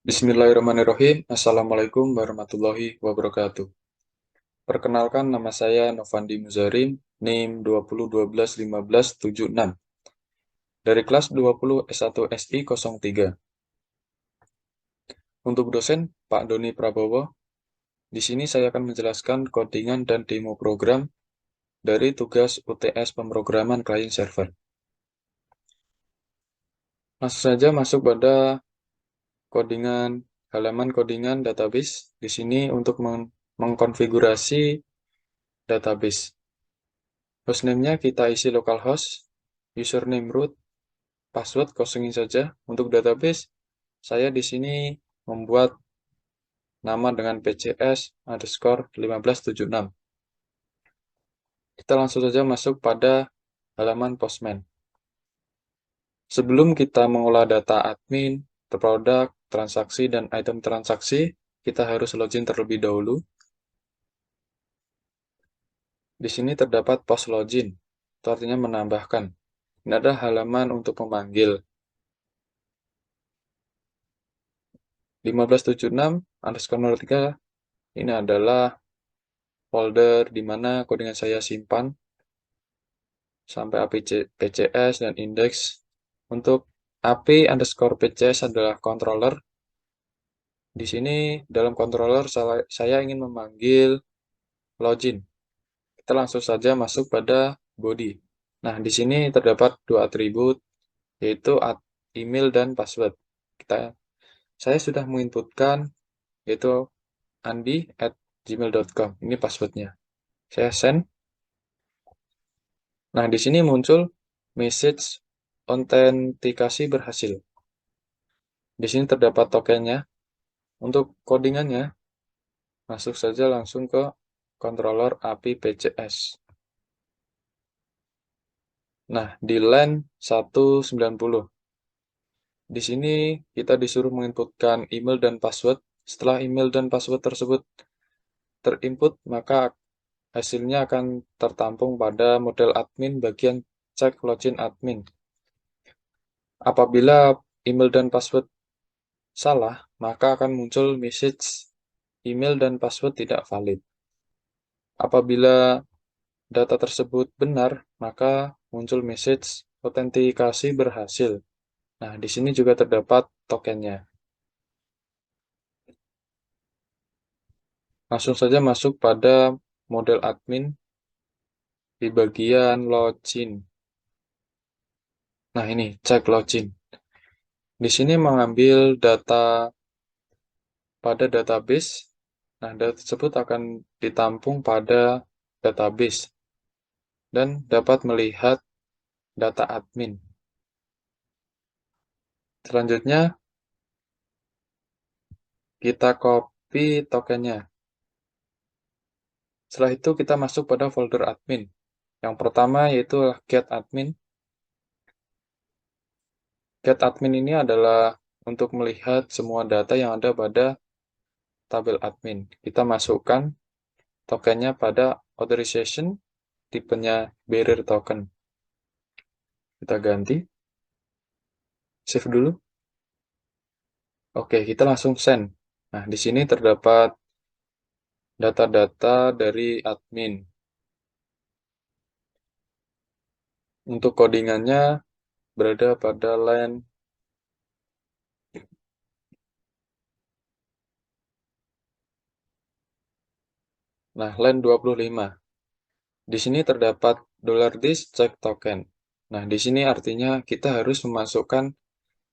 Bismillahirrahmanirrahim. Assalamualaikum warahmatullahi wabarakatuh. Perkenalkan, nama saya Novandi Muzarim, NIM 20121576 dari kelas 20 S1 SI 03. Untuk dosen Pak Doni Prabowo, di sini saya akan menjelaskan codingan dan demo program dari tugas UTS pemrograman client server. Langsung saja masuk pada halaman codingan database. Di sini untuk mengkonfigurasi database. Hostname-nya kita isi localhost, username root, password kosongin saja. Untuk database, saya di sini membuat nama dengan pcs_1576. Kita langsung saja masuk pada halaman Postman. Sebelum kita mengolah data admin, produk, transaksi, dan item transaksi, kita harus login terlebih dahulu. Di sini terdapat post login, itu artinya menambahkan. Ini adalah halaman untuk memanggil. 1576_03 ini adalah folder di mana codingan saya simpan sampai PCS dan index. Untuk API_PCS adalah controller. Di sini dalam controller saya ingin memanggil login. Kita langsung saja masuk pada body. Nah, di sini terdapat dua atribut, yaitu email dan password. Saya sudah menginputkan, yaitu andi@gmail.com. Ini passwordnya. Saya send. Nah, di sini muncul message autentikasi berhasil. Di sini terdapat tokennya. Untuk codingannya, masuk saja langsung ke controller API PCS. Nah, di line 190. Di sini kita disuruh menginputkan email dan password. Setelah email dan password tersebut terinput, maka hasilnya akan tertampung pada model admin bagian cek login admin. Apabila email dan password salah, maka akan muncul message email dan password tidak valid. Apabila data tersebut benar, maka muncul message autentikasi berhasil. Nah, di sini juga terdapat tokennya. Langsung saja masuk pada model admin di bagian login. Nah, ini cek login. Di sini mengambil data pada database. Nah, data tersebut akan ditampung pada database dan dapat melihat data admin. Selanjutnya, kita copy tokennya. Setelah itu, kita masuk pada folder admin. Yang pertama yaitu get admin. Get admin ini adalah untuk melihat semua data yang ada pada tabel admin. Kita masukkan tokennya pada authorization, tipenya bearer token. Kita ganti. Save dulu. Oke, kita langsung send. Nah, di sini terdapat data-data dari admin. Untuk codingannya berada pada line line 25. Di sini terdapat $this check token. Nah, di sini artinya kita harus memasukkan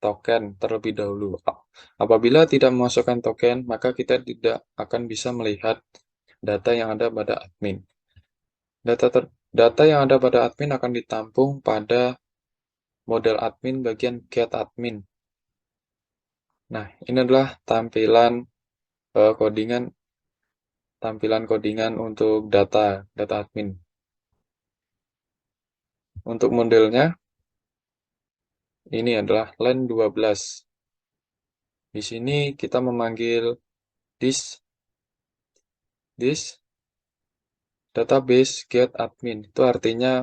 token terlebih dahulu. Apabila tidak memasukkan token, maka kita tidak akan bisa melihat data yang ada pada admin. Data yang ada pada admin akan ditampung pada model admin bagian get admin. Nah, ini adalah tampilan codingan untuk data admin. Untuk modelnya, ini adalah line 12. Di sini kita memanggil this database get admin. Itu artinya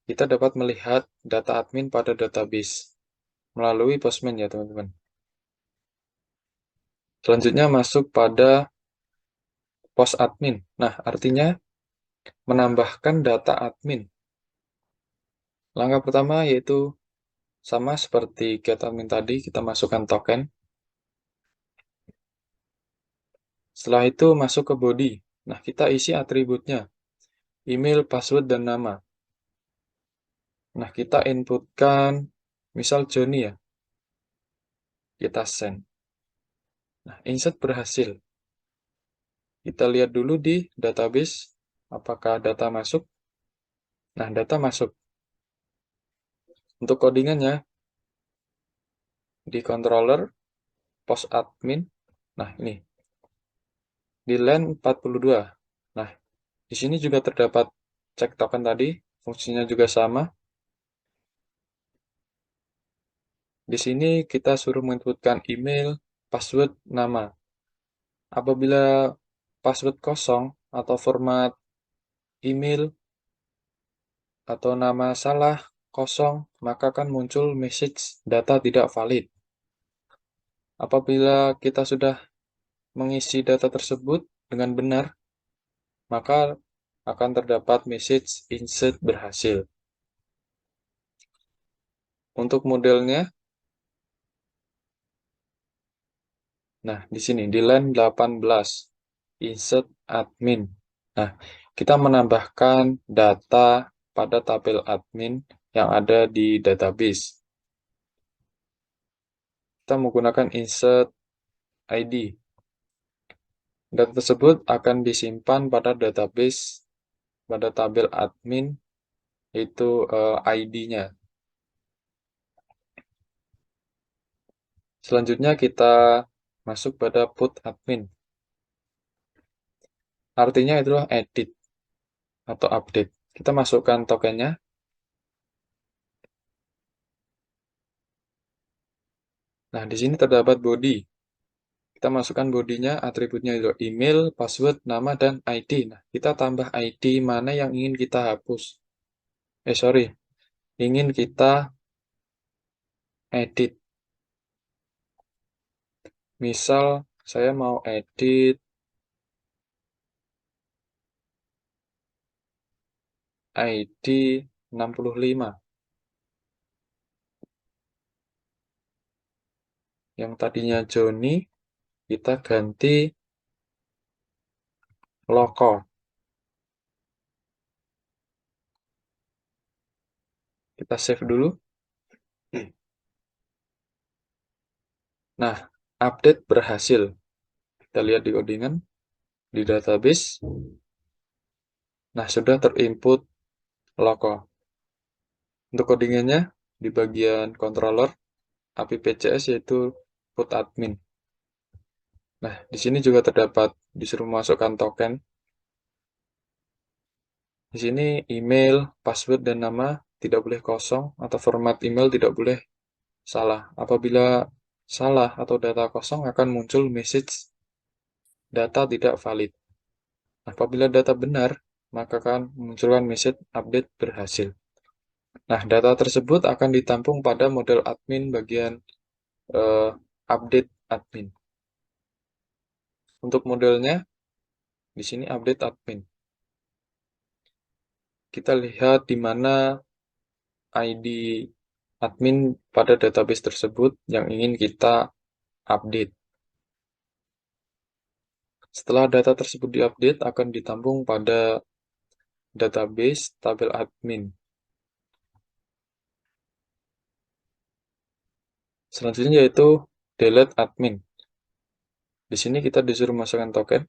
kita dapat melihat data admin pada database melalui Postman ya, teman-teman. Selanjutnya masuk pada post admin. Nah, artinya menambahkan data admin. Langkah pertama yaitu sama seperti get admin tadi, kita masukkan token. Setelah itu masuk ke body. Nah, kita isi atributnya, email, password, dan nama. Nah, kita inputkan, misal Joni ya, kita send. Nah, insert berhasil. Kita lihat dulu di database, apakah data masuk. Nah, data masuk. Untuk codingannya, di controller, post admin. Nah, ini, di line 42. Nah, di sini juga terdapat cek token tadi, fungsinya juga sama. Di sini kita suruh menginputkan email, password, nama. Apabila password kosong atau format email atau nama salah, kosong, maka akan muncul message data tidak valid. Apabila kita sudah mengisi data tersebut dengan benar, maka akan terdapat message insert berhasil. Untuk modelnya, nah di sini di line 18, insert admin. Nah, kita menambahkan data pada tabel admin yang ada di database. Kita menggunakan insert ID. Data tersebut akan disimpan pada database pada tabel admin, itu ID-nya. Selanjutnya kita masuk pada put admin. Artinya itulah edit atau update. Kita masukkan tokennya. Nah, di sini terdapat body. Kita masukkan bodinya, atributnya itu email, password, nama, dan ID. Nah, kita tambah ID mana yang ingin kita hapus. Sorry, ingin kita edit. Misal, saya mau edit ID 65. Yang tadinya Joni, kita ganti Loko. Kita save dulu. Nah, update berhasil. Kita lihat di codingan, di database. Nah, sudah terinput Loko. Untuk codingannya, di bagian controller, API-PCS yaitu put admin. Nah, di sini juga terdapat disuruh masukkan token. Di sini email, password, dan nama tidak boleh kosong atau format email tidak boleh salah. Apabila salah atau data kosong akan muncul message data tidak valid. Apabila data benar, maka akan memunculkan message update berhasil. Nah, data tersebut akan ditampung pada model admin bagian eh, update admin. Untuk modelnya, di sini update admin. Kita lihat di mana ID admin pada database tersebut yang ingin kita update. Setelah data tersebut diupdate, akan ditampung pada database tabel admin. Selanjutnya yaitu delete admin. Di sini kita disuruh masukkan token.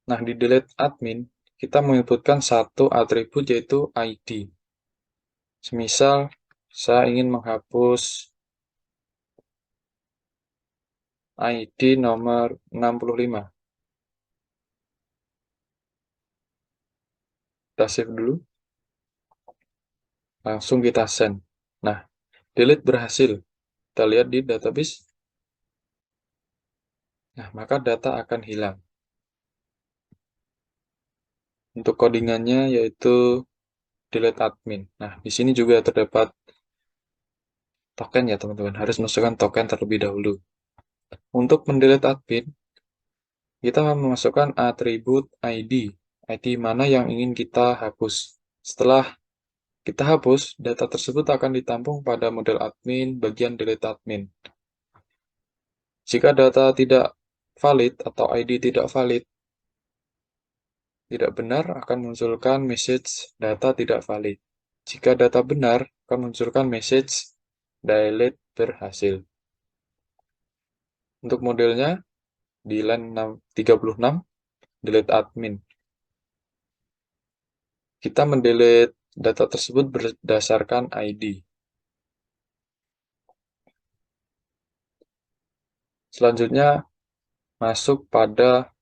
Nah, di delete admin, kita menginputkan satu atribut yaitu ID. Semisal, saya ingin menghapus ID nomor 65. Kita save dulu, langsung kita send. Nah, delete berhasil. Kita lihat di database. Nah, maka data akan hilang. Untuk codingannya yaitu delete admin. Nah, di sini juga terdapat token ya teman-teman, harus masukkan token terlebih dahulu. Untuk mendelete admin, kita memasukkan atribut ID mana yang ingin kita hapus. Setelah kita hapus, data tersebut akan ditampung pada model admin bagian delete admin. Jika data tidak valid atau ID tidak valid, tidak benar akan munculkan message data tidak valid. Jika data benar, akan munculkan message delete berhasil. Untuk modelnya, di line 36, delete admin. Kita mendelete data tersebut berdasarkan ID. Selanjutnya, masuk pada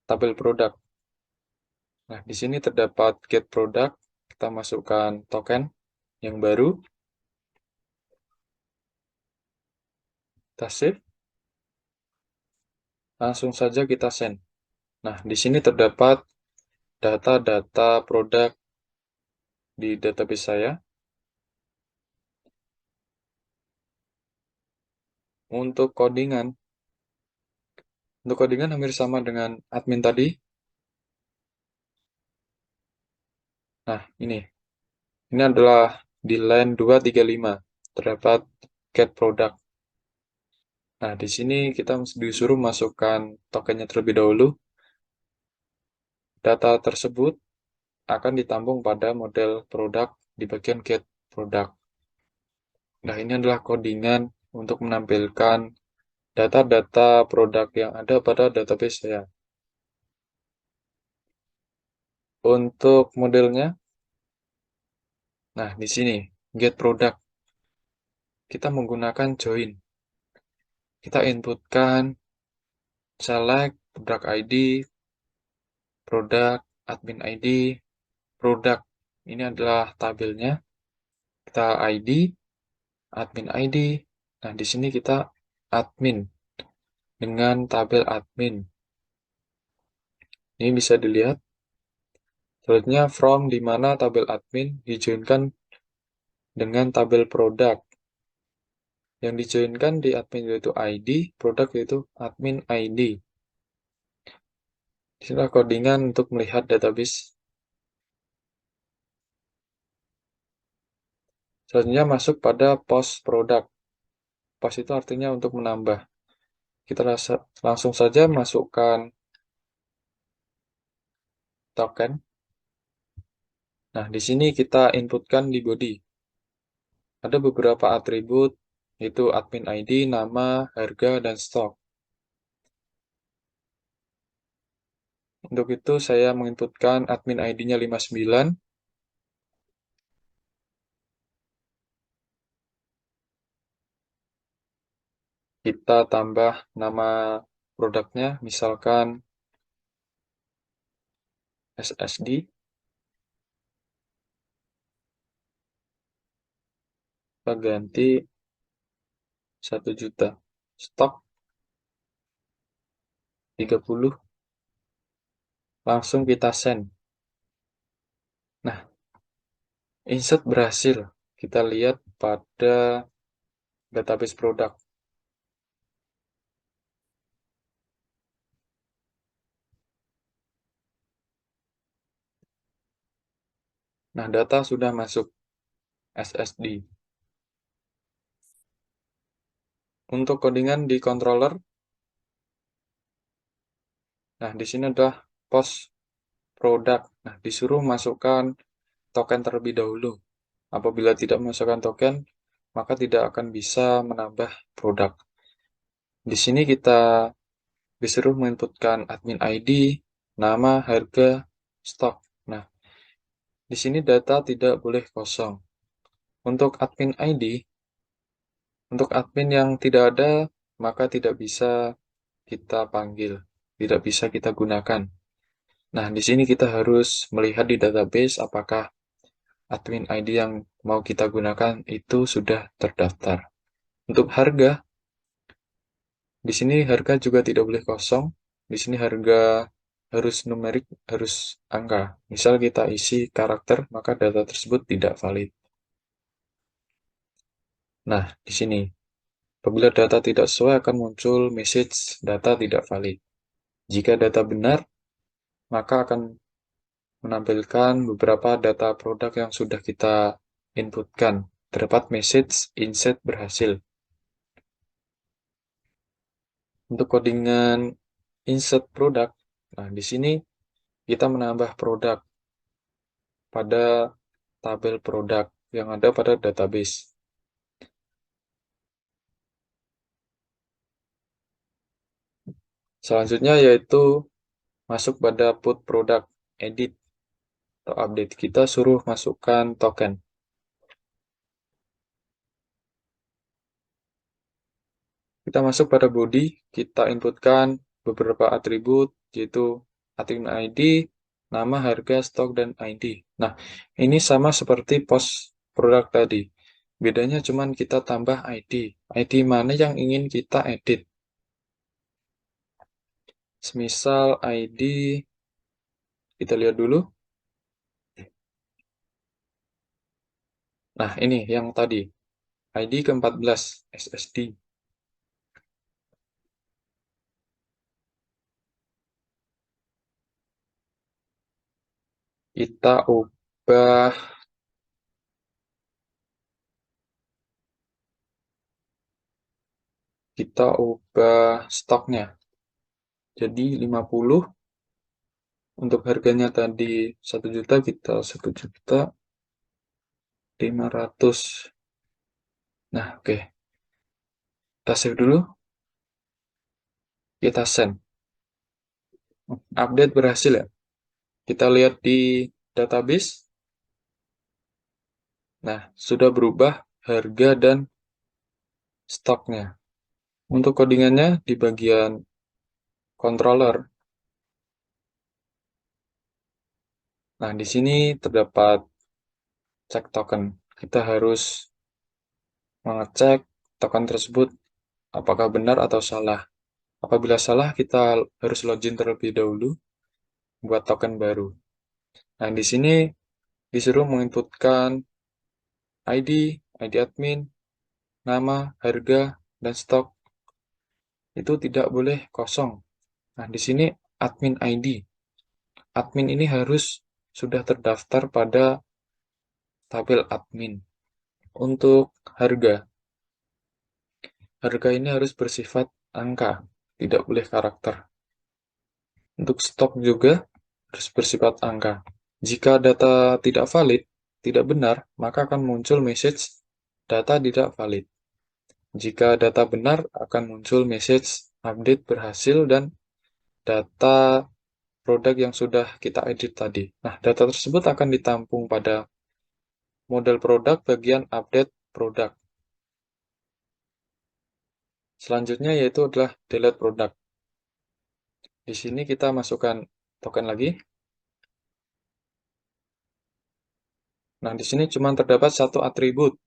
tabel produk. Nah, di sini terdapat get product. Kita masukkan token yang baru. Kita save. Langsung saja kita send. Nah, di sini terdapat data-data produk di database saya. Untuk codingan hampir sama dengan admin tadi. Nah, ini adalah di line 235 terdapat get product. Nah, di sini kita disuruh masukkan tokennya terlebih dahulu. Data tersebut akan ditampung pada model produk di bagian get product. Nah, ini adalah codingan untuk menampilkan data-data produk yang ada pada database saya. Untuk modelnya, nah di sini get product kita menggunakan join. Kita inputkan select produk ID, produk admin ID, produk. Ini adalah tabelnya. Kita ID, admin ID. Nah, di sini kita admin dengan tabel admin. Ini bisa dilihat. Selanjutnya from di mana tabel admin dijoinkan dengan tabel produk. Yang dijoinkan di admin yaitu ID, produk yaitu admin ID. Disinilah codingan untuk melihat database. Selanjutnya masuk pada post produk. Post itu artinya untuk menambah. Kita langsung saja masukkan token. Nah, di sini kita inputkan di body. Ada beberapa atribut, yaitu admin ID, nama, harga, dan stok. Untuk itu saya menginputkan admin ID-nya 59. Kita tambah nama produknya, misalkan SSD. Kita ganti 1 juta. Stok 30. Langsung kita send. Nah, insert berhasil. Kita lihat pada database produk. Nah, data sudah masuk SSD. Untuk codingan di controller, nah di sini adalah post produk. Nah, disuruh masukkan token terlebih dahulu. Apabila tidak memasukkan token, maka tidak akan bisa menambah produk. Di sini kita disuruh menginputkan admin ID, nama, harga, stok. Nah, di sini data tidak boleh kosong. Untuk admin ID, untuk admin yang tidak ada, maka tidak bisa kita panggil, tidak bisa kita gunakan. Nah, di sini kita harus melihat di database apakah admin ID yang mau kita gunakan itu sudah terdaftar. Untuk harga, di sini harga juga tidak boleh kosong. Di sini harga harus numerik, harus angka. Misal kita isi karakter, maka data tersebut tidak valid. Nah, di sini, apabila data tidak sesuai akan muncul message data tidak valid. Jika data benar, maka akan menampilkan beberapa data produk yang sudah kita inputkan. Terdapat message insert berhasil. Untuk codingan insert produk, nah di sini kita menambah produk pada tabel produk yang ada pada database. Selanjutnya yaitu masuk pada put product edit atau update. Kita suruh masukkan token. Kita masuk pada body, kita inputkan beberapa atribut yaitu admin ID, nama, harga, stok, dan ID. Nah, ini sama seperti post produk tadi. Bedanya cuma kita tambah ID. ID mana yang ingin kita edit. Semisal ID, kita lihat dulu. Nah, ini yang tadi. ID ke-14, SSD. Kita ubah, kita ubah stoknya. Jadi 50. Untuk harganya tadi 1 juta, kita 1.500.000. Nah, oke. Kita save dulu. Kita send. Update berhasil ya. Kita lihat di database. Nah, sudah berubah harga dan stoknya. Untuk codingannya di bagian controller. Nah, di sini terdapat cek token. Kita harus mengecek token tersebut apakah benar atau salah. Apabila salah, kita harus login terlebih dahulu buat token baru. Nah, di sini disuruh menginputkan ID, ID admin, nama, harga, dan stok. Itu tidak boleh kosong. Nah, di sini admin ID. Admin ini harus sudah terdaftar pada tabel admin. Untuk harga, harga ini harus bersifat angka, tidak boleh karakter. Untuk stok juga harus bersifat angka. Jika data tidak valid, tidak benar, maka akan muncul message data tidak valid. Jika data benar, akan muncul message update berhasil dan data produk yang sudah kita edit tadi. Nah, data tersebut akan ditampung pada model produk bagian update produk. Selanjutnya yaitu adalah delete produk. Di sini kita masukkan token lagi. Nah, di sini cuma terdapat satu atribut,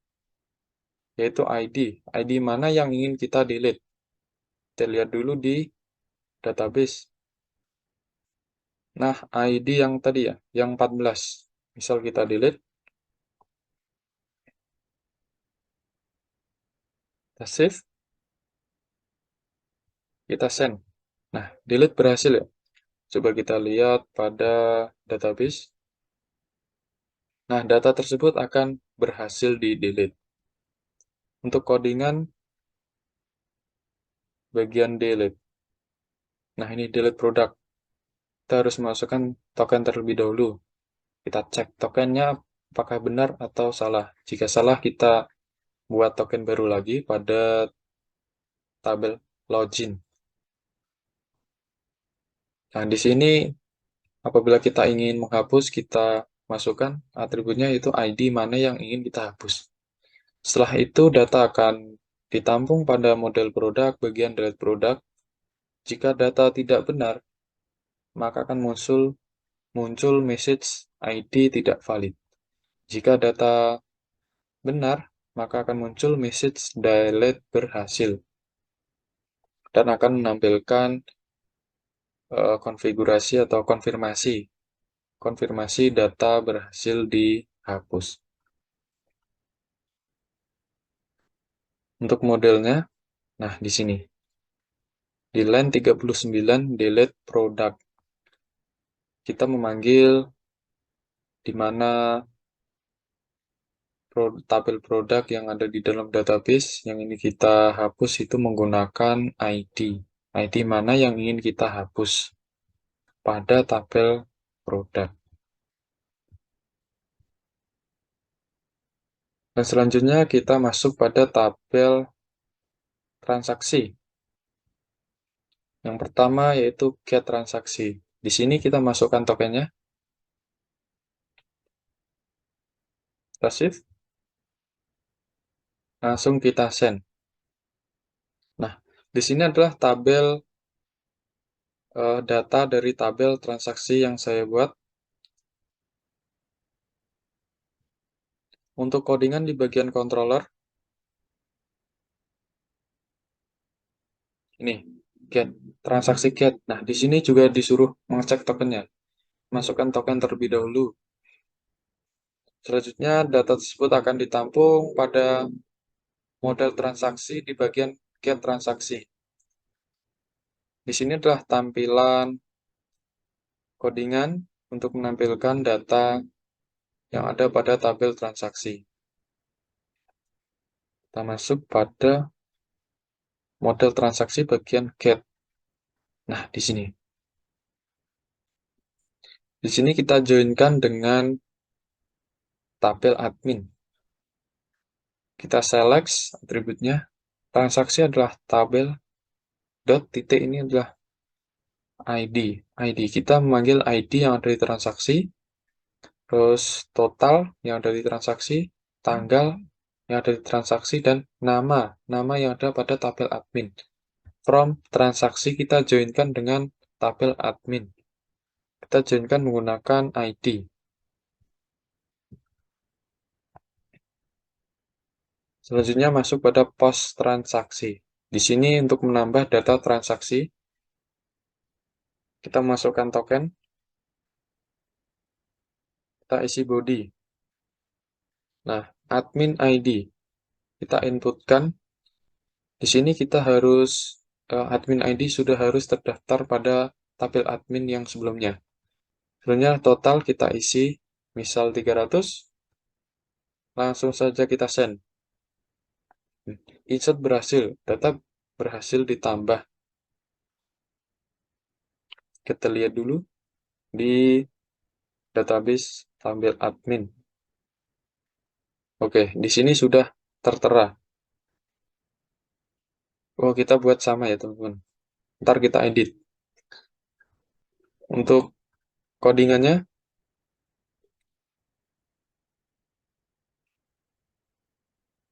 yaitu ID. ID mana yang ingin kita delete. Kita lihat dulu di database. Nah, ID yang tadi ya, yang 14. Misal kita delete, kita save, kita send. Nah, delete berhasil ya. Coba kita lihat pada database. Nah, data tersebut akan berhasil di-delete. Untuk codingan bagian delete. Nah, ini delete produk. Kita harus masukkan token terlebih dahulu. Kita cek tokennya apakah benar atau salah. Jika salah, kita buat token baru lagi pada tabel login. Nah, di sini apabila kita ingin menghapus, kita masukkan atributnya yaitu ID mana yang ingin kita hapus. Setelah itu, data akan ditampung pada model produk bagian delete produk. Jika data tidak benar, maka akan muncul message ID tidak valid. Jika data benar, maka akan muncul message delete berhasil dan akan menampilkan konfigurasi atau konfirmasi data berhasil dihapus. Untuk modelnya, nah di sini. Di line 39 delete product. Kita memanggil di mana tabel produk yang ada di dalam database yang ini kita hapus itu menggunakan ID. ID mana yang ingin kita hapus pada tabel produk. Dan selanjutnya kita masuk pada tabel transaksi. Yang pertama yaitu get transaksi. Di sini kita masukkan tokennya. Kita shift. Langsung kita send. Nah, di sini adalah tabel data dari tabel transaksi yang saya buat. Untuk codingan di bagian controller, ini get transaksi get. Nah, di sini juga disuruh mengecek tokennya. Masukkan token terlebih dahulu. Selanjutnya, data tersebut akan ditampung pada model transaksi di bagian get transaksi. Di sini adalah tampilan codingan untuk menampilkan data yang ada pada tabel transaksi. Kita masuk pada model transaksi bagian get. Nah, di sini. Di sini kita joinkan dengan tabel admin. Kita select atributnya. Transaksi adalah tabel. Dot titik ini adalah ID. ID. Kita memanggil ID yang ada di transaksi. Terus total yang ada di transaksi. Tanggal yang ada di transaksi. Dan nama. Nama yang ada pada tabel admin. From transaksi kita joinkan dengan tabel admin. Kita joinkan menggunakan ID. Selanjutnya masuk pada post transaksi. Di sini untuk menambah data transaksi, kita masukkan token, kita isi body. Nah, admin ID kita inputkan. Di sini kita harus admin ID sudah harus terdaftar pada tabel admin yang sebelumnya. Selanjutnya total kita isi, misal 300, langsung saja kita send. Insert berhasil, data berhasil ditambah. Kita lihat dulu di database tabel admin. Oke, di sini sudah tertera. Oh, kita buat sama ya, teman-teman. Ntar kita edit. Untuk codingannya,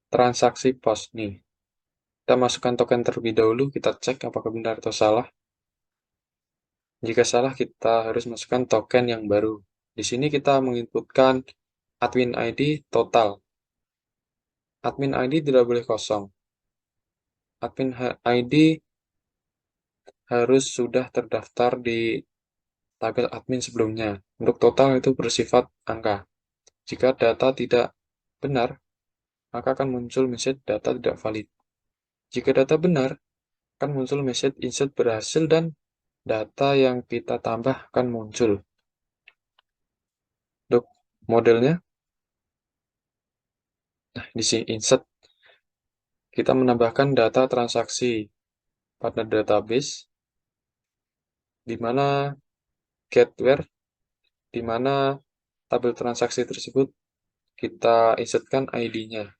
transaksi post nih. Kita masukkan token terlebih dahulu, kita cek apakah benar atau salah. Jika salah, kita harus masukkan token yang baru. Di sini kita menginputkan admin ID total. Admin ID tidak boleh kosong. Admin ID harus sudah terdaftar di tabel admin sebelumnya. Untuk total itu bersifat angka. Jika data tidak benar, maka akan muncul message data tidak valid. Jika data benar, akan muncul message insert berhasil dan data yang kita tambah akan muncul. Untuk modelnya, nah di sini insert, kita menambahkan data transaksi pada database, di mana get where, di mana tabel transaksi tersebut kita insertkan ID-nya.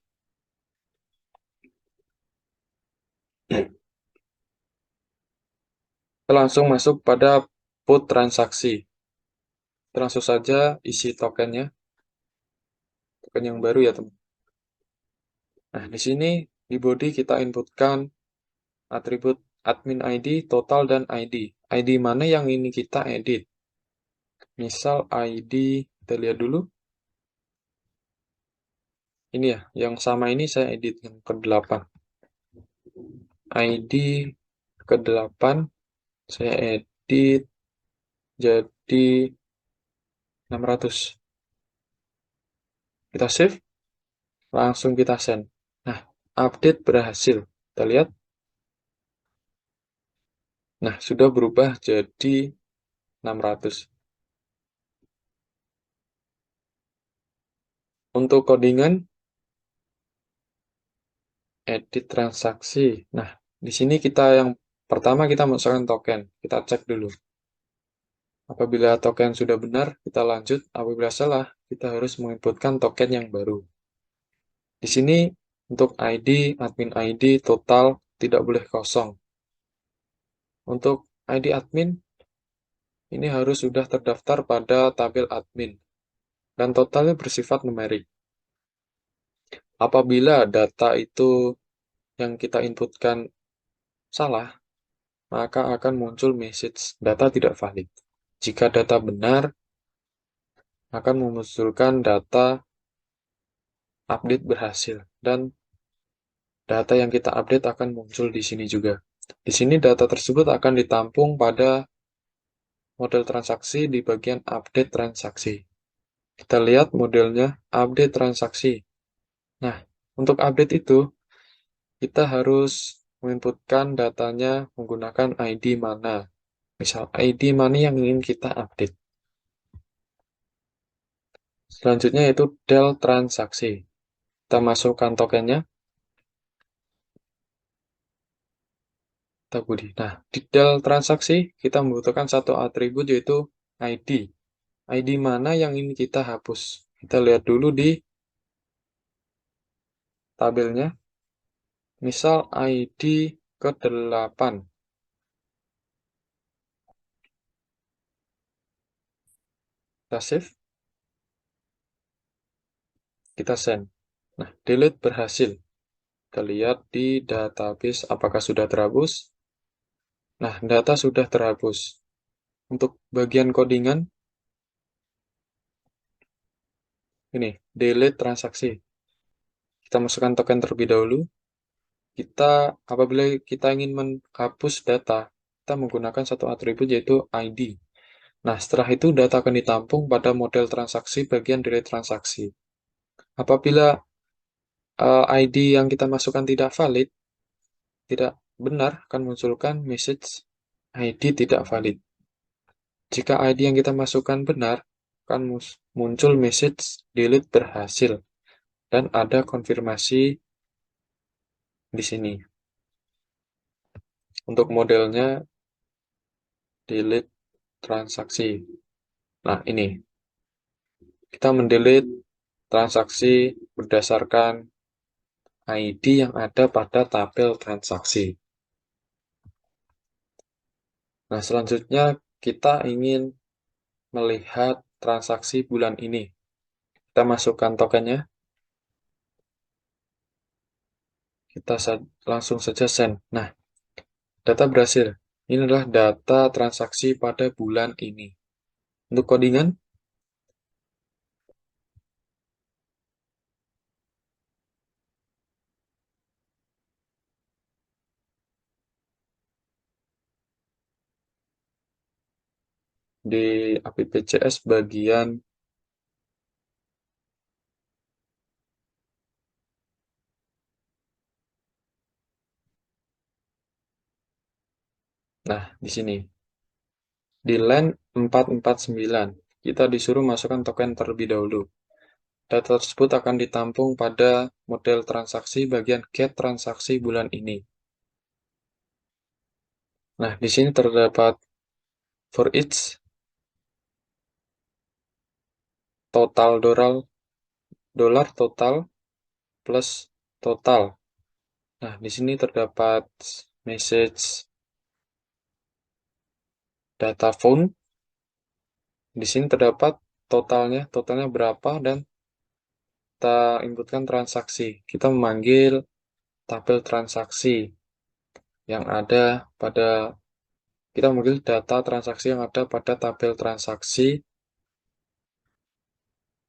Kita langsung masuk pada put transaksi. Kita langsung saja isi tokennya, token yang baru ya teman. Nah di sini di body kita inputkan atribut admin ID, total, dan ID. ID mana yang ini kita edit? Misal ID, kita lihat dulu. Ini ya, yang sama ini saya edit yang ke-8. ID ke-8, saya edit jadi 600. Kita save, langsung kita send. Nah, update berhasil. Kita lihat. Nah, sudah berubah jadi 600. Untuk codingan, edit transaksi. Nah, di sini kita yang pertama kita masukkan token. Kita cek dulu. Apabila token sudah benar, kita lanjut. Apabila salah, kita harus menginputkan token yang baru. Di sini untuk ID, admin ID, total tidak boleh kosong. Untuk ID admin, ini harus sudah terdaftar pada tabel admin. Dan totalnya bersifat numerik. Apabila data itu yang kita inputkan salah, maka akan muncul message data tidak valid. Jika data benar, akan memunculkan data update berhasil. Dan data yang kita update akan muncul di sini juga. Di sini data tersebut akan ditampung pada model transaksi di bagian update transaksi. Kita lihat modelnya update transaksi. Nah, untuk update itu, kita harus menginputkan datanya menggunakan ID mana. Misal ID mana yang ingin kita update. Selanjutnya itu del transaksi. Kita masukkan tokennya. Nah, di del transaksi kita membutuhkan satu atribut yaitu ID. ID mana yang ingin kita hapus. Kita lihat dulu di tabelnya. Misal ID ke-8. Kita save. Kita send. Nah, delete berhasil. Kita lihat di database apakah sudah terhapus. Nah, data sudah terhapus. Untuk bagian codingan, ini, delete transaksi. Kita masukkan token terlebih dahulu. Apabila kita ingin menghapus data, kita menggunakan satu atribut yaitu ID. Nah, setelah itu data akan ditampung pada model transaksi bagian delete transaksi. Apabila ID yang kita masukkan tidak valid, tidak benar, akan munculkan message ID tidak valid. Jika ID yang kita masukkan benar, akan muncul message delete berhasil. Dan ada konfirmasi di sini. Untuk modelnya delete transaksi. Nah, ini. Kita mendelete transaksi berdasarkan ID yang ada pada tabel transaksi. Nah, selanjutnya kita ingin melihat transaksi bulan ini. Kita masukkan tokennya. Kita langsung saja send. Nah, data berhasil. Ini adalah data transaksi pada bulan ini. Untuk codingan, di APPCS bagian nah, di sini. Di line 449, kita disuruh masukkan token terlebih dahulu. Data tersebut akan ditampung pada model transaksi bagian get transaksi bulan ini. Nah, di sini terdapat for each total dolar total plus total. Nah, di sini terdapat message data phone. Di sini terdapat totalnya berapa dan kita inputkan transaksi. Kita memanggil tabel transaksi yang ada pada kita memanggil data transaksi yang ada pada tabel transaksi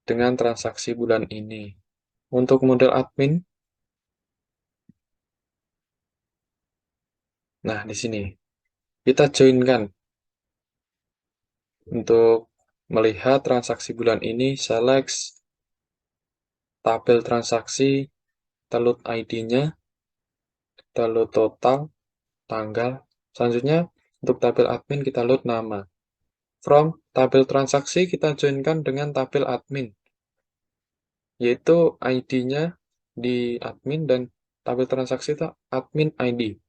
dengan transaksi bulan ini. Untuk model admin, nah di sini kita joinkan untuk melihat transaksi bulan ini, select tabel transaksi kita load ID-nya, kita load total, tanggal. Selanjutnya, untuk tabel admin kita load nama. From tabel transaksi kita joinkan dengan tabel admin, yaitu ID-nya di admin dan tabel transaksi itu admin ID.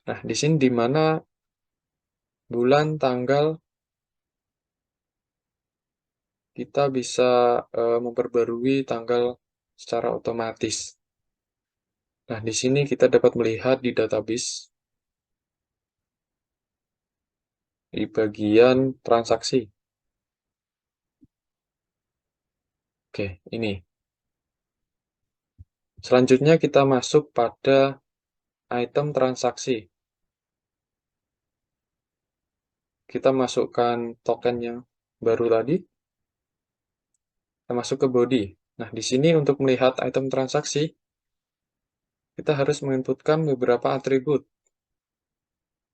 Nah, di sini di mana bulan, tanggal, kita bisa memperbarui tanggal secara otomatis. Nah, di sini kita dapat melihat di database di bagian transaksi. Oke, ini. Selanjutnya kita masuk pada item transaksi. Kita masukkan token yang baru tadi. Kita masuk ke body. Nah, di sini untuk melihat item transaksi, kita harus menginputkan beberapa atribut.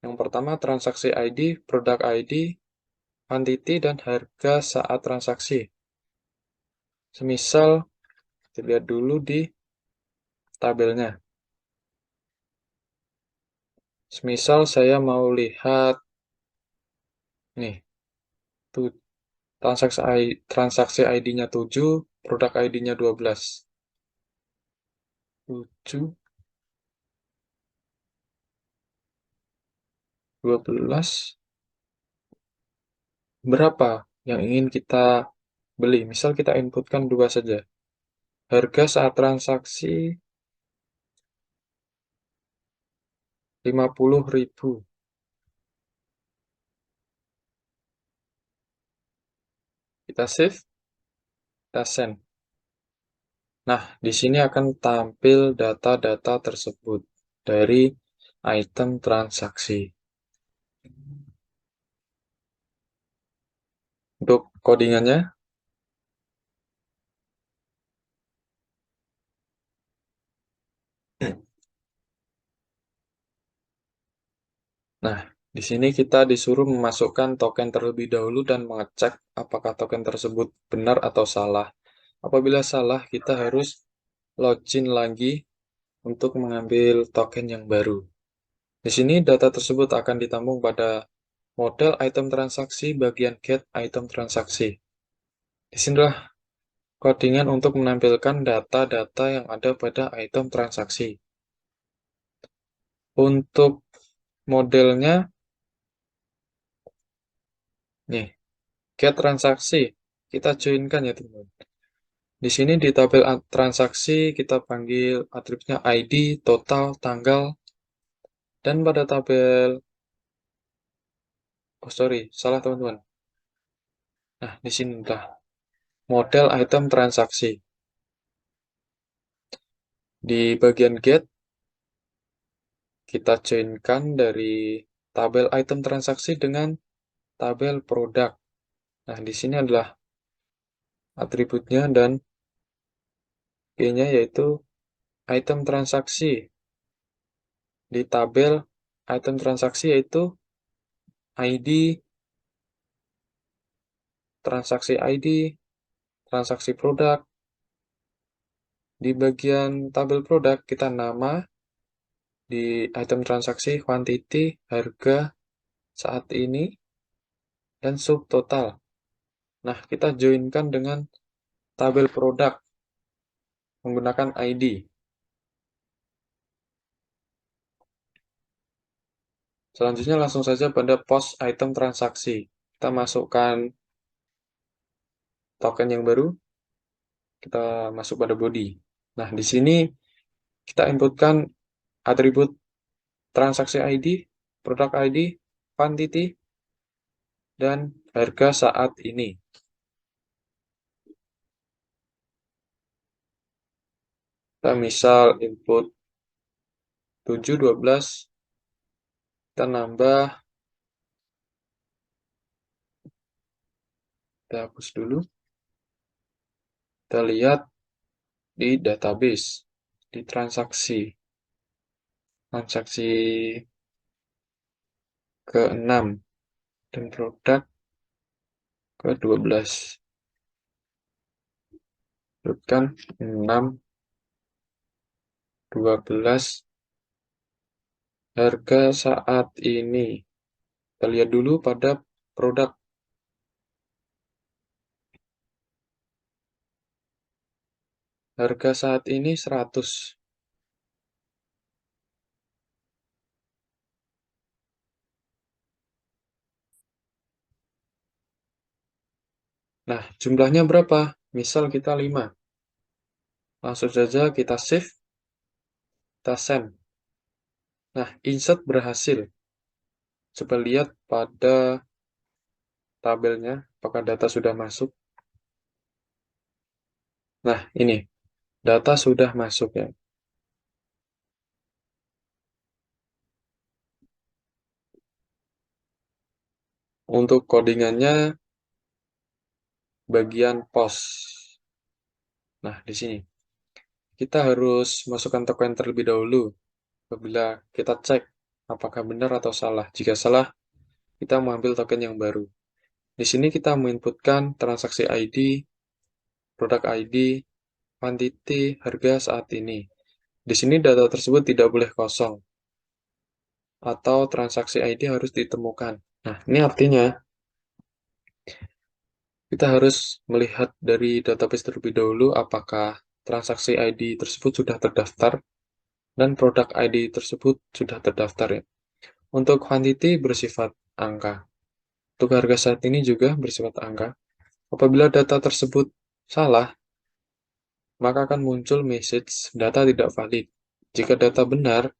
Yang pertama, transaksi ID, produk ID, quantity, dan harga saat transaksi. Semisal, dilihat dulu di tabelnya. Semisal saya mau lihat, nih, tuh, transaksi ID-nya 7, produk ID-nya 12. 7, 12, berapa yang ingin kita beli? Misal kita inputkan 2 saja. Harga saat transaksi 50.000. Kita save, kita send. Nah, di sini akan tampil data-data tersebut dari item transaksi. Untuk codingannya, nah, di sini kita disuruh memasukkan token terlebih dahulu dan mengecek apakah token tersebut benar atau salah. Apabila salah, kita harus login lagi untuk mengambil token yang baru. Di sini data tersebut akan ditampung pada model item transaksi bagian get item transaksi. Disinilah codingan untuk menampilkan data-data yang ada pada item transaksi. Untuk modelnya, nih, get transaksi, kita joinkan ya teman-teman. Di sini di tabel transaksi kita panggil atributnya ID, total, tanggal, dan pada tabel, oh sorry, salah teman-teman. Nah, di sini udah model item transaksi. Di bagian get, kita joinkan dari tabel item transaksi dengan tabel produk. Nah, di sini adalah atributnya dan key-nya yaitu item transaksi. Di tabel item transaksi yaitu ID, transaksi ID, transaksi produk. Di bagian tabel produk kita nama, di item transaksi quantity, harga saat ini, dan subtotal. Nah, kita joinkan dengan tabel produk menggunakan ID. Selanjutnya langsung saja pada post item transaksi. Kita masukkan token yang baru, kita masuk pada body. Nah, di sini kita inputkan atribut transaksi ID, produk ID, quantity, dan harga saat ini. Kita misal input 7, 12, kita nambah, kita hapus dulu. Kita lihat di database, di transaksi ke-6 dan produk ke-12. Kan 6 12. Harga saat ini. Kita lihat dulu pada produk. Harga saat ini 100. Nah, jumlahnya berapa? Misal kita 5. Langsung saja kita save, kita send. Nah, insert berhasil. Coba lihat pada tabelnya, apakah data sudah masuk. Nah, ini, data sudah masuk ya. Untuk codingannya, bagian pos. Nah, di sini. Kita harus masukkan token terlebih dahulu. Apabila kita cek apakah benar atau salah. Jika salah, kita mengambil token yang baru. Di sini kita menginputkan transaksi ID, produk ID, quantity, harga saat ini. Di sini data tersebut tidak boleh kosong atau transaksi ID harus ditemukan. Nah, ini artinya kita harus melihat dari database terlebih dahulu apakah transaksi ID tersebut sudah terdaftar dan produk ID tersebut sudah terdaftar ya. Untuk quantity bersifat angka. Untuk harga saat ini juga bersifat angka. Apabila data tersebut salah, maka akan muncul message data tidak valid. Jika data benar,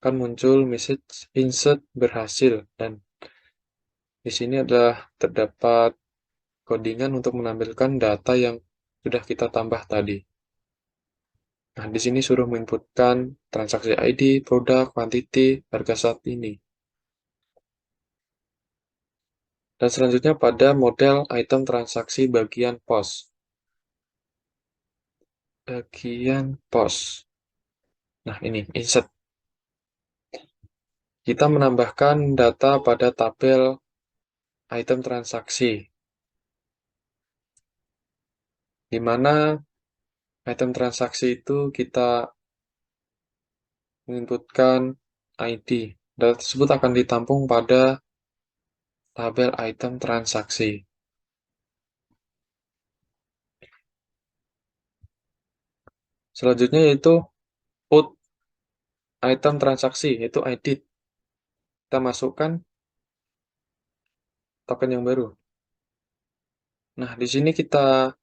akan muncul message insert berhasil dan di sini adalah terdapat codingan untuk menampilkan data yang sudah kita tambah tadi. Nah, di sini suruh menginputkan transaksi ID, produk, quantity, harga saat ini. Dan selanjutnya pada model item transaksi bagian pos. Bagian pos. Nah, ini insert. Kita menambahkan data pada tabel item transaksi, di mana item transaksi itu kita menginputkan ID. Data tersebut akan ditampung pada tabel item transaksi. Selanjutnya yaitu put item transaksi, yaitu edit. Kita masukkan token yang baru. Nah, di sini kita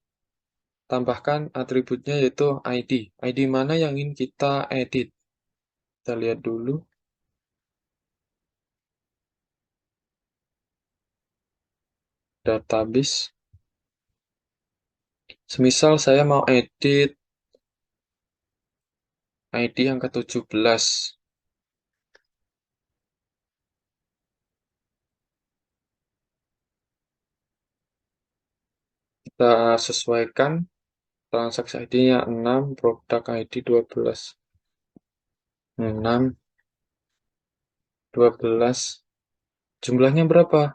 tambahkan atributnya yaitu ID. ID mana yang ingin kita edit? Kita lihat dulu. Database. Semisal saya mau edit ID yang ke-17. Kita sesuaikan transaksi ID-nya 6, produk ID 12. 6, 12. Jumlahnya berapa?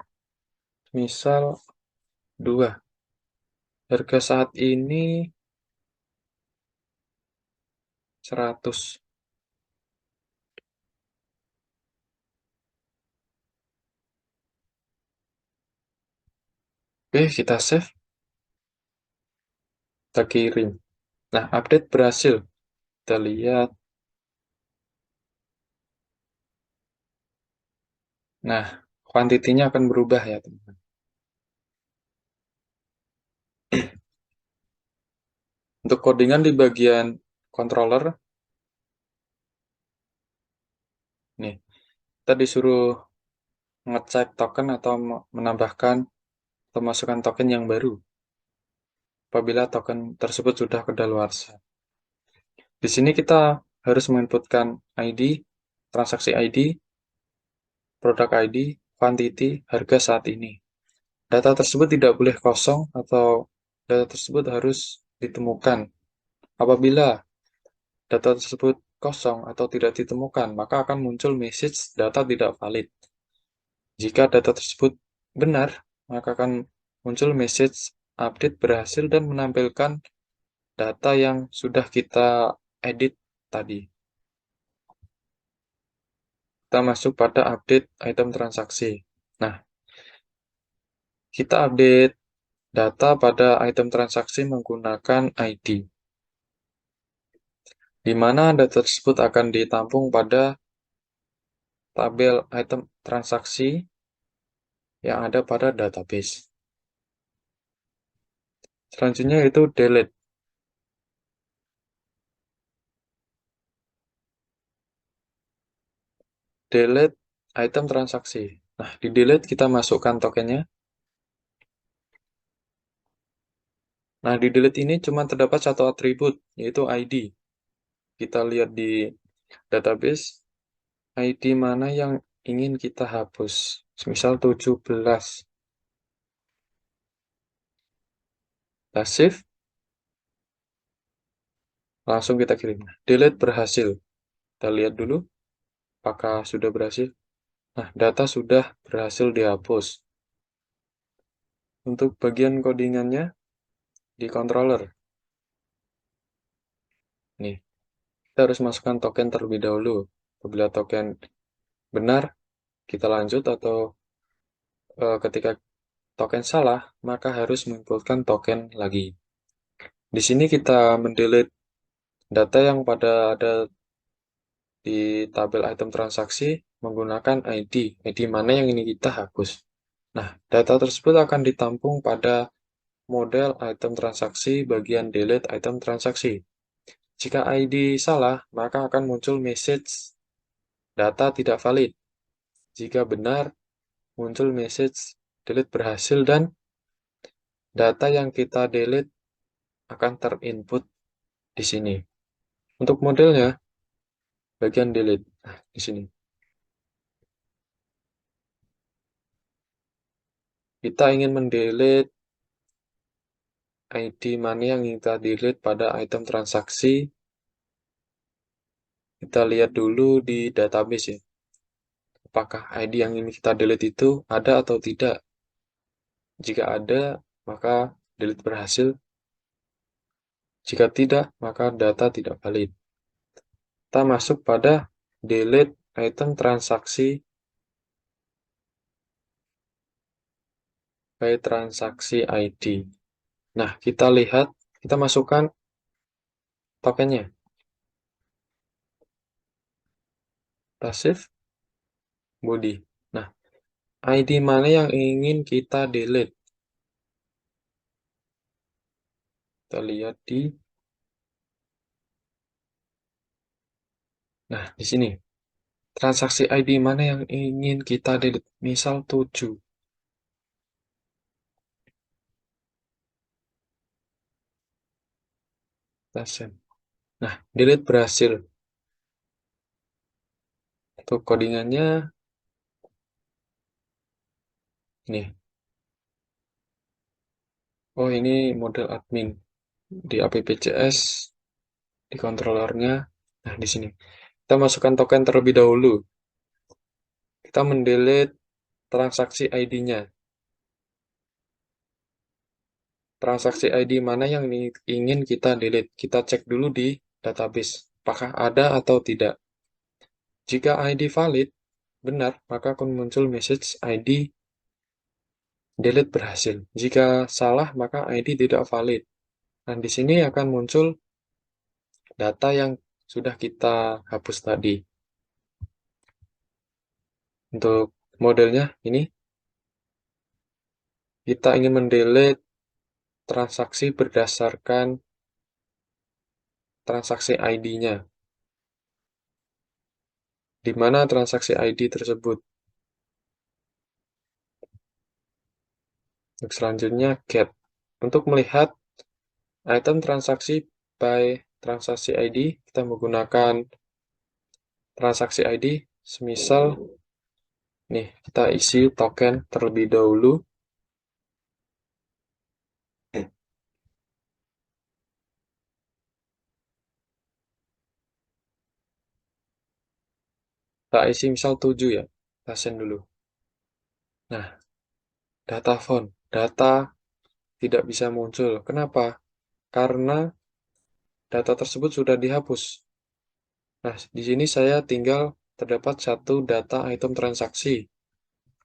Misal 2. Harga saat ini 100. Oke, kita save, kita kirim. Nah, update berhasil. Kita lihat. Nah, kuantitinya akan berubah ya, teman-teman. Untuk codingan di bagian controller, nih, kita disuruh ngecek token atau menambahkan atau masukkan token yang baru apabila token tersebut sudah kedaluarsa. Di sini kita harus menginputkan ID, transaksi ID, produk ID, quantity, harga saat ini. Data tersebut tidak boleh kosong atau data tersebut harus ditemukan. Apabila data tersebut kosong atau tidak ditemukan, maka akan muncul message data tidak valid. Jika data tersebut benar, maka akan muncul message update berhasil dan menampilkan data yang sudah kita edit tadi. Kita masuk pada update item transaksi. Nah, kita update data pada item transaksi menggunakan ID, di mana data tersebut akan ditampung pada tabel item transaksi yang ada pada database. Selanjutnya itu delete. Delete item transaksi. Nah, di delete kita masukkan tokennya. Nah, di delete ini cuma terdapat satu atribut, yaitu ID. Kita lihat di database, ID mana yang ingin kita hapus. Misal 17. Kita save, langsung kita kirim. Delete berhasil. Kita lihat dulu, apakah sudah berhasil. Nah, data sudah berhasil dihapus. Untuk bagian codingannya, di controller. Nih, kita harus masukkan token terlebih dahulu. Apabila token benar, kita lanjut, atau ketika token salah, maka harus menginputkan token lagi. Di sini kita mendelete data yang ada di tabel item transaksi menggunakan ID. ID mana yang ini kita hapus. Nah, data tersebut akan ditampung pada model item transaksi bagian delete item transaksi. Jika ID salah, maka akan muncul message data tidak valid. Jika benar, muncul message delete berhasil dan data yang kita delete akan terinput di sini. Untuk modelnya, bagian delete. Nah, di sini. Kita ingin mendelete ID mana yang kita delete pada item transaksi. Kita lihat dulu di database ya. Apakah ID yang ingin kita delete itu ada atau tidak. Jika ada, maka delete berhasil. Jika tidak, maka data tidak valid. Kita masuk pada delete item transaksi by transaksi ID. Nah, kita lihat, kita masukkan tokennya. Pasif body. Nah, ID mana yang ingin kita delete? Kita lihat di, nah, di sini. Transaksi ID mana yang ingin kita delete? Misal 7. Nah, delete berhasil. Untuk codingannya, nih. Oh, ini model admin. Di appcs, di controllernya. Nah, di sini. Kita masukkan token terlebih dahulu. Kita mendelete transaksi ID-nya. Transaksi ID mana yang ingin kita delete? Kita cek dulu di database. Apakah ada atau tidak. Jika ID valid, benar, maka akan muncul message ID delete berhasil. Jika salah, maka ID tidak valid. Dan di sini akan muncul data yang sudah kita hapus tadi. Untuk modelnya ini, kita ingin mendelete transaksi berdasarkan transaksi ID-nya. Di mana transaksi ID tersebut? Untuk selanjutnya, get. Untuk melihat item transaksi by transaksi ID, kita menggunakan transaksi ID, semisal nih, kita isi token terlebih dahulu. Kita isi misal 7 ya, kita send dulu. Nah, data font, data tidak bisa muncul. Kenapa? Karena data tersebut sudah dihapus. Nah, di sini saya tinggal terdapat satu data item transaksi.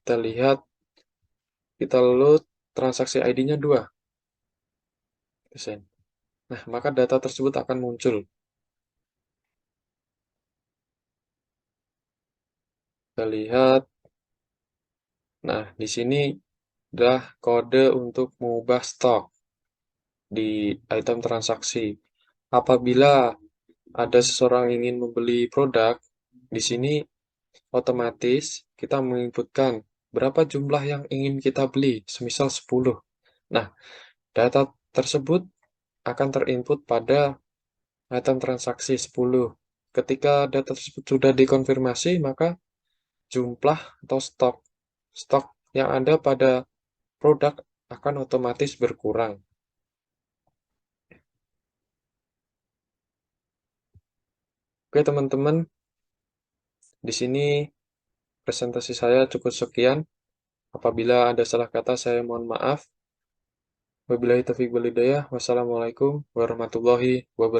Kita lihat, kita load transaksi ID-nya 2. Nah, maka data tersebut akan muncul. Kita lihat, nah di sini adalah kode untuk mengubah stok di item transaksi. Apabila ada seseorang ingin membeli produk, di sini otomatis kita menginputkan berapa jumlah yang ingin kita beli, semisal 10. Nah, data tersebut akan terinput pada item transaksi 10. Ketika data tersebut sudah dikonfirmasi, maka jumlah atau stok yang ada pada produk akan otomatis berkurang. Oke, teman-teman, di sini presentasi saya cukup sekian. Apabila ada salah kata, saya mohon maaf. Wabillahi taufiq wal hidayah. Wassalamualaikum warahmatullahi wabarakatuh.